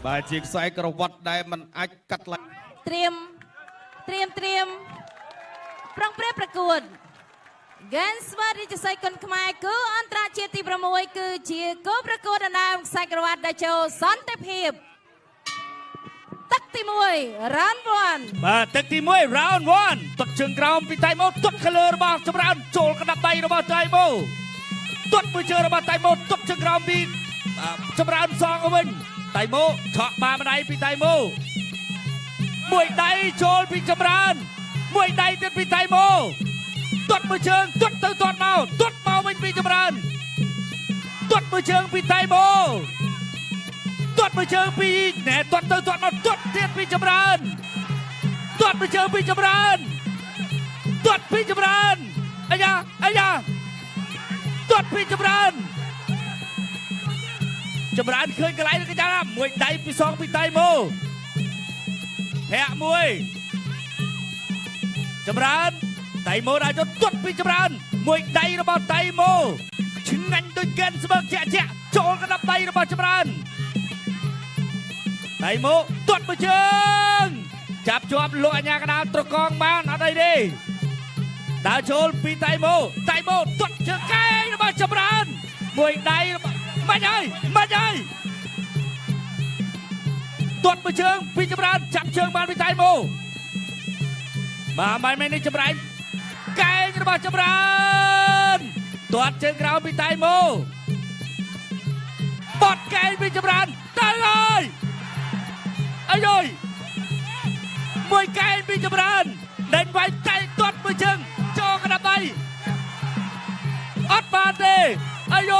បាទជាខ្សែក្រវ៉ាត់ដែលมันអាចកាត់ឡើងត្រៀមប្រងព្រឹត្តប្រកួត Gens ស្វារីជស័យគុនខ្មែរគឺអន្តរជាតិទី6គឺជាគោប្រកួតដណ្ដើមខ្សែក្រវ៉ាត់ដែលចូលសន្តិភាពទឹកទី1 round 1បាទទឹកទី1 round 1ទាត់ជើងក្រោមពីតៃម៉ូទាត់ខលើរបស់ចម្រើនចូលកណ្ដាប់ដៃរបស់តៃម៉ូទាត់មួយជើងរបស់តៃម៉ូទាត់ជើងក្រោមពីចម្រើនសងទៅវិញតៃម៉ូឆក់បាម្ដាយពីតៃម៉ូមួយដៃចូលពីចម្រើនមួយដៃទៀតពីតៃម៉ូទាត់មួយជើងទាត់ទៅទាត់មកទាត់មកវិញពីចម្រើនទាត់មួយជើងពីតៃម៉ូទាត់មួយជើងពីណែទាត់ទៅទាត់មកទាត់ទៀតពីចម្រើនទាត់មួយជើងពីចម្រើនទាត់ពីចម្រើនអាយ៉ាទាត់ពីចម្រើនឃើញកន្លែងកញ្ចាំមួយដៃពីសងពីតៃម៉ូធាក់មួយចម្រើនតៃម៉ូដាក់ចូលទាត់ពីចម្រើនមួយដៃរបស់តៃម៉ូឆ្ងាញ់ដូចកែនស្មើជាក់ចូលកណ្ដាប់ដៃរបស់ចម្រើនតៃម៉ូទាត់មួយជើងចាប់ជាប់លោកអញ្ញាកណ្ដាលត្រកងបានអត់អីទេដើរចូលពីតៃម៉ូទាត់ជើងកែងរបស់ចម្រើនមួយដៃមិនហើយទាត់មួយជើងពីចម្រើនចាប់ជើងបានពីតៃម៉ូបាទមិននេះចម្រៃកែងរបស់ចម្រើនទាត់ជើងក្រោមពីតៃម៉ូបត់កែងពីចម្រើនទៅហើយអាយមួយកែងពីចម្រើនដេញវាយកែងទាត់មួយជើងចូលកណ្ដាប់ដៃអត់បានទេអាយ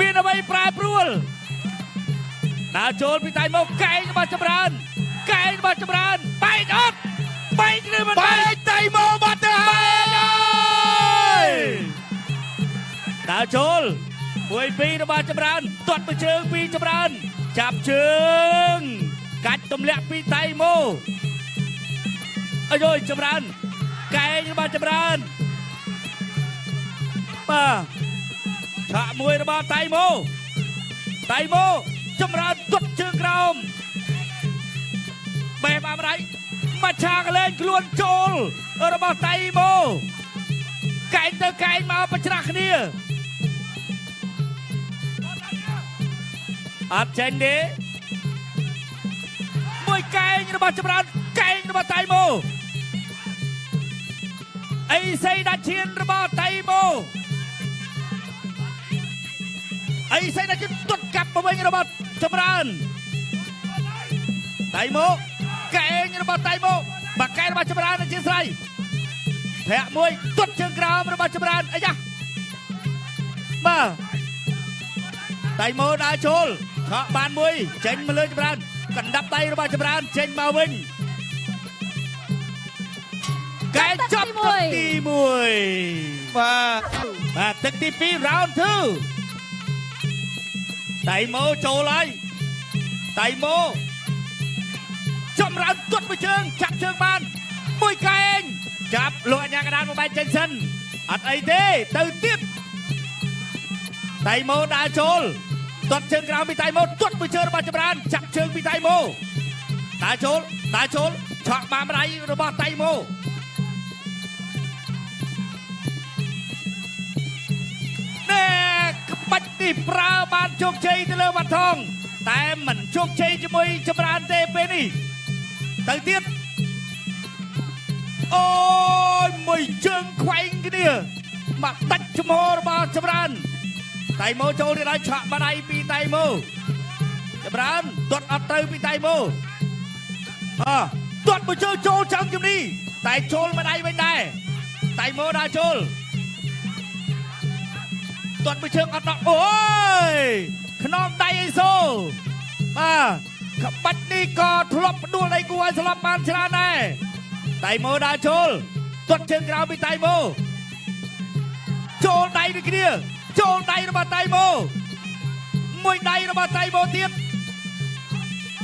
មានអ្វីប្រែប្រួលដើរចូលពីតៃម៉ូកែងរបស់ចម្រើនបែកអត់បែកឬមិនបែកតៃម៉ូបាត់ទៅហើយដើរចូល1-2របស់ចម្រើនទាត់មួយជើងពីចម្រើនចាប់ជើងកាច់ទម្លាក់ពីតៃម៉ូអាយចម្រើនកែងរបស់ចម្រើនបាទឆាក់មួយរបស់តៃម៉ូចម្រើនទាត់ជើងក្រោមបេះបាំរៃមកឆាកលែងខ្លួនចូលរបស់តៃម៉ូកែងទៅកែងមកប្រច្រាស់គ្នាអត់ចេញទេមួយកែងរបស់ចម្រើនកែងរបស់តៃម៉ូអីសីដាច់ឈានរបស់តៃម៉ូអីសីដាច់ឈានទាត់កាប់មកវិញរបស់ចម្រើនតៃម៉ូកែងរបស់តៃម៉ូបាក់កែងរបស់ចម្រើនជាស្រ័យធាក់មួយទាត់ជើងក្រោមរបស់ចម្រើនអាយ៉ាបាទតៃម៉ូដើរចូលឆក់បានមួយចេញមកលើចម្រើនកណ្ដាប់ដៃរបស់ចម្រើនចេញមកវិញកែចាប់ទឹកទី1បាទទឹកទី2 round 2តៃម៉ូចូលហើយតៃម៉ូចម្រើនទាត់មួយជើងចាប់ជើងបានមួយកែងចាប់លោកអញ្ញាកណ្ដាលមកបែកចេញសិនអត់អីទេទៅទៀតតៃម៉ូដើរចូលទាត់ជើងក្រោមពីតៃម៉ូទាត់មួយជើងរបស់ចម្រើនចាប់ជើងពីតៃម៉ូដើរចូលឆក់បាម្ដាយរបស់តៃម៉ូណែក្បាច់នេះប្រើបានជោគជ័យទៅលើវត្តថងតែមិនជោគជ័យជាមួយចម្រើនទេពេលនេះទៅទៀតអូយមួយជើងខ្វែងគ្នាមកដាច់ឈ្មោះរបស់ចម្រើនតៃម៉ូចូលទៀតហើយឆក់បាដៃពីតៃម៉ូចម្រើនទាត់អត់ទៅពីតៃម៉ូទាត់មួយជើងចូលចង់ជំនីតែចូលបាដៃវិញដែរតៃម៉ូដើរចូលទាត់មួយជើងអត់ដល់អូយខ្នងដៃអីសូក្បាច់នេះក៏ធ្លាប់ផ្ដួលដៃគូឲ្យស្លាប់បានច្រើនដែរតៃម៉ូដើរចូលទាត់ជើងក្រោមពីតៃម៉ូចូលដៃដូចគ្នាចូលដៃរបស់តៃម៉ូមួយដៃរបស់តៃម៉ូទៀត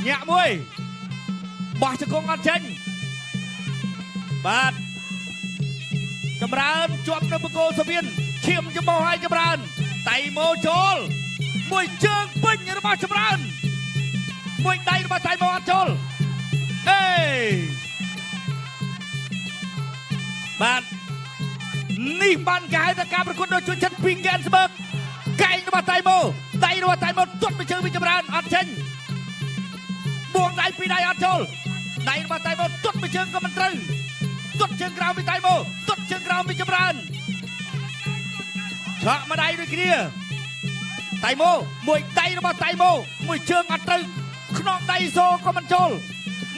ញាក់មួយបោះជង្គង់អត់ចេញបាទចម្រើនជាប់នៅបង្គោលស្ពានឈាមច្បោះឲ្យចម្រើនតៃម៉ូចូលមួយជើងពេញរបស់ចម្រើន មួយដៃរបស់តៃម៉ូអត់ចូលអេបាទនេះបានគេហៅថាការប្រកួតដោយជួយចិត្តពីហ្គេនស្បឺកកែងរបស់តៃម៉ូដៃរបស់តៃម៉ូទាត់ពីជើងវិចម្រើនអត់ចេញបួងដៃពីរដៃអត់ចូលដៃរបស់តៃម៉ូទាត់ពីជើងក៏មិនត្រូវទាត់ជើងក្រោមពីតៃម៉ូទាត់ជើងក្រោមពីចម្រើនឆក់មួយដៃដូចគ្នាតៃម៉ូមួយដៃរបស់តៃម៉ូមួយជើងអត់ត្រូវខ្នងដៃសូក៏មិនចូល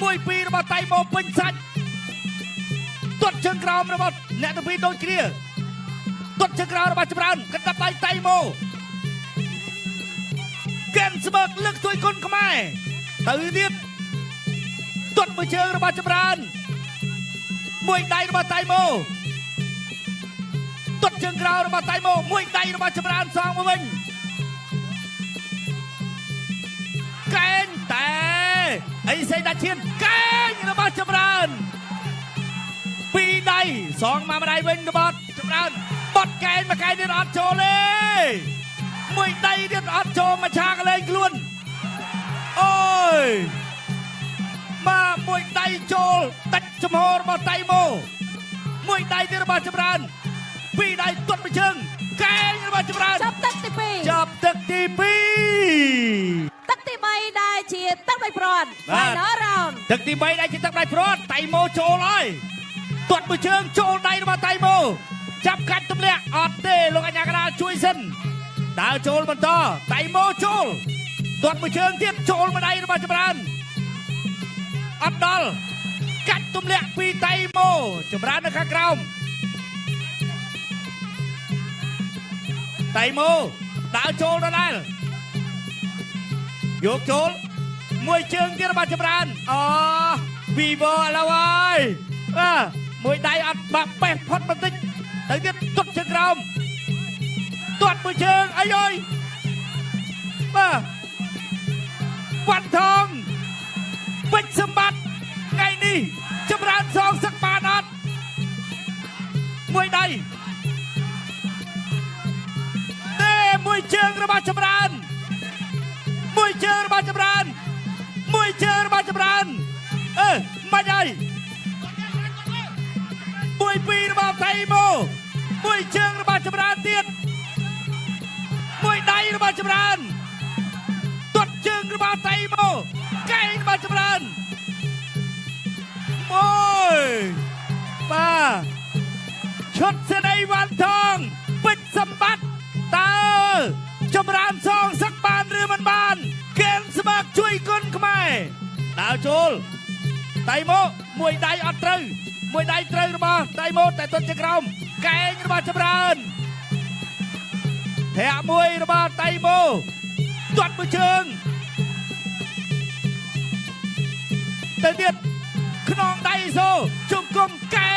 មួយពីររបស់តៃម៉ូពេញសាច់ទាត់ជើងក្រោមរបស់អ្នកទាំងពីរដូចគ្នាទាត់ជើងក្រោមរបស់ចម្រើនកណ្ដាប់ដៃតៃម៉ូហ្គេនស្បឺកលើកទួយគុណខ្មែរទៅទៀតទាត់មួយជើងរបស់ចម្រើនមួយដៃរបស់តៃម៉ូទាត់ជើងក្រោមរបស់តៃម៉ូមួយដៃរបស់ចម្រើនសងមកវិញកែងតែអីសេដាឈៀនកែងរបស់ចម្រើនពីរដៃសងមកម្ដាយវិញរបស់ចម្រើនបត់កែងមួយកែងទៀតអត់ចូលទេមួយដៃទៀតអត់ចូលមកឆាកលែងខ្លួនអូយមកមួយដៃចូលដាច់ចំហរបស់តៃម៉ូមួយដៃទៀតរបស់ចម្រើនពីរដៃទាត់មួយជើងកែងរបស់ចម្រើនចាប់ទឹកទី2ចាប់ទឹកទី2ទឹកទី3ដែលជាទឹកដៃព្រាត់ Final round ទឹកទី3ដែលជាទឹកដៃព្រាត់តៃម៉ូចូលហើយទាត់មួយជើងចូលដៃរបស់តៃម៉ូចាប់កាច់ទម្លាក់អត់ទេលោកអញ្ញាកណ្ដាលជួយសិនដើរចូលបន្តតៃម៉ូចូលទាត់មួយជើងទៀតចូលមួយដៃរបស់ចម្រើនអត់ដល់កាច់ទម្លាក់ពីតៃម៉ូចម្រើននៅខាងក្រោមតៃម៉ូដើរចូលដដែលយកចូលមួយជើងទៀតរបស់ចម្រើនអូវីវ៉ូឥឡូវហើយមួយដៃអត់បាក់ប៉េះផុតបន្តិចទៅទៀតទាត់ជើងក្រោមទាត់មួយជើងអីអើយបាទវ៉ាន់ថងពេជ្រសម្បត្តិថ្ងៃនេះចម្រើនសងសឹកបានអត់មួយដៃទេមួយជើងរបស់ចម្រើនមួយជើងរបស់ចម្រើនមួយជើងរបស់ចម្រើនមិនហើយមួយពីររបស់តៃម៉ូមួយជើងរបស់ចម្រើនទៀតមួយដៃរបស់ចម្រើនទាត់ជើងរបស់តៃម៉ូកែងរបស់ចម្រើនមួយបាទឈុតសេនីវ៉ាន់ថងពេជ្រសម្បត្តិតើចម្រើនសងសឹកបានឬមិនបានហ្គេនស្បឺកជួយគុណខ្មែរដើរចូលតៃម៉ូមួយដៃអត់ត្រូវមួយដៃត្រូវរបស់តៃម៉ូតែទាត់ជើងក្រោមកែងរបស់ចម្រើនធាក់មួយរបស់តៃម៉ូទាត់មួយជើងទៅទៀតខ្នងដៃសូជង្គង់កែ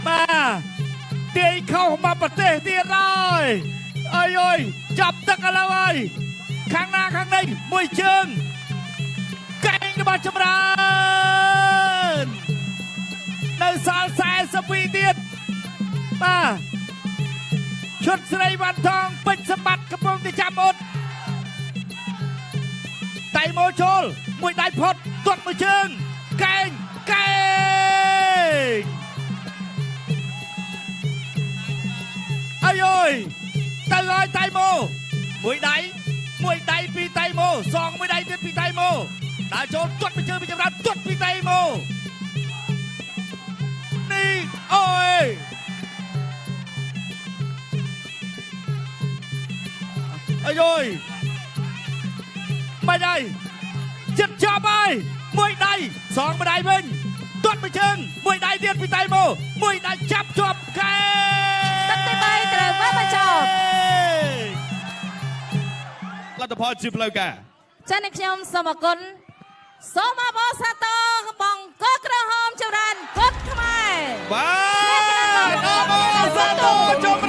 បាទទាយខុសមកប្រទេសទៀតហើយអើយអើយចាប់ទឹកឥឡូវហើយខាងណាខាងនេះមួយជើងកែងរបស់ចម្រើននៅសល់42ទៀតបាទឈុតស្រីវ៉ាន់ថងពេជ្រសម្បត្តិកំពុងតែចាំអត់តៃម៉ូចូលមួយដៃផុតទាត់មួយជើងកែងកែងអាយអើយទៅហើយតៃម៉ូមួយដៃពីតៃម៉ូសងមួយដៃទៀតពីតៃម៉ូដើរចូលទាត់មួយជើងពីចម្រើនទាត់ពីតៃម៉ូនេះអូយអាយអើយមិនហើយចិត្តចាប់ហើយមួយដៃសងមួយដៃវិញទាត់មួយជើងមួយដៃទៀតពីតៃម៉ូមួយដៃចាប់ជាប់កែទឹកទី3ត្រូវបានបញ្ចប់លទ្ធផលជាផ្លូវការចា៎អ្នកខ្ញុំសូមអរគុណសូមអបអរសាទរបងកោក្រហមចម្រើនគុណខ្មែរបាទអបអរសាទរចម្